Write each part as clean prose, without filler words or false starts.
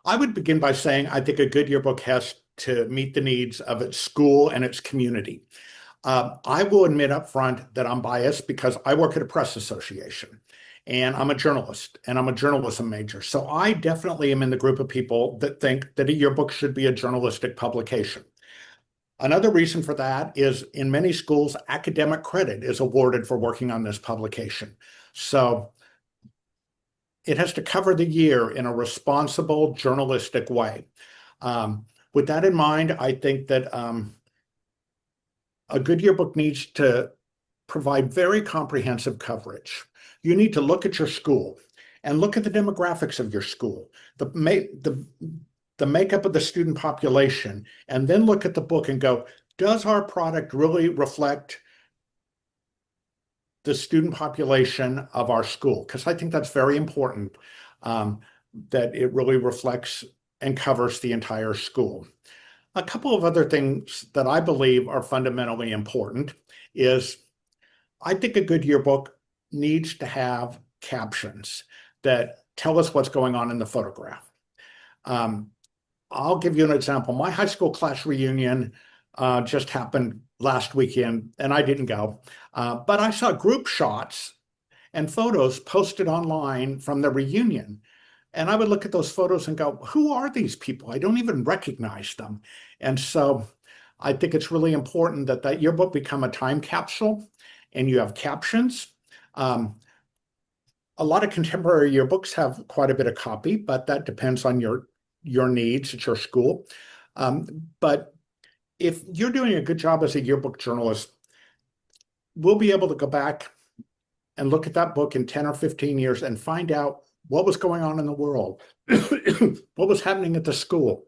I would begin by saying I think a good yearbook has to meet the needs of its school and its community. I will admit up front that I'm biased because I work at a press association and I'm a journalist and I'm a journalism major. So I definitely am in the group of people that think that a yearbook should be a journalistic publication. Another reason for that is in many schools, academic credit is awarded for working on this publication. So it has to cover the year in a responsible journalistic way. With that in mind, I think that a good yearbook needs to provide very comprehensive coverage. You need to look at your school and look at the demographics of your school, the makeup of the student population, and then look at the book and go, does our product really reflect the student population of our school? Because I think that's very important, that it really reflects and covers the entire school. A couple of other things that I believe are fundamentally important is I think a good yearbook needs to have captions that tell us what's going on in the photograph. I'll give you an example. My high school class reunion just happened last weekend, and I didn't go. But I saw group shots and photos posted online from the reunion. And I would look at those photos and go, who are these people? I don't even recognize them. And so I think it's really important that that yearbook become a time capsule and you have captions. A lot of contemporary yearbooks have quite a bit of copy, but that depends on your needs at your school. But if you're doing a good job as a yearbook journalist, we'll be able to go back and look at that book in 10 or 15 years and find out what was going on in the world, what was happening at the school.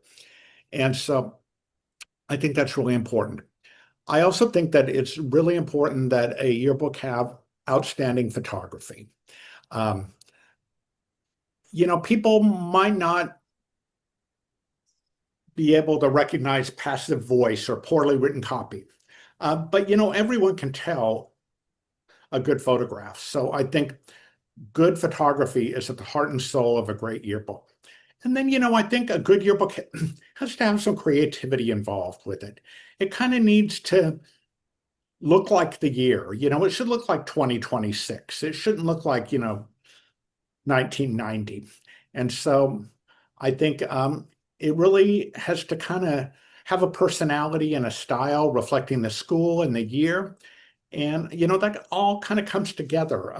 And so I think that's really important. I also think that it's really important that a yearbook have outstanding photography. People might not be able to recognize passive voice or poorly written copy. But everyone can tell a good photograph. So I think good photography is at the heart and soul of a great yearbook. And then, I think a good yearbook has to have some creativity involved with it. It kind of needs to look like the year. It should look like 2026. It shouldn't look like, 1990. And so I think it really has to kind of have a personality and a style reflecting the school and the year. And, that all kind of comes together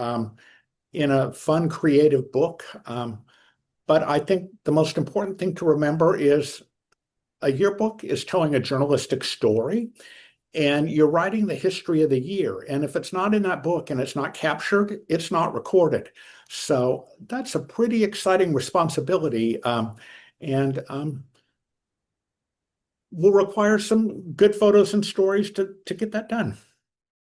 in a fun, creative book. But I think the most important thing to remember is a yearbook is telling a journalistic story, and you're writing the history of the year. And if it's not in that book and it's not captured, it's not recorded. So that's a pretty exciting responsibility. And will require some good photos and stories to get that done.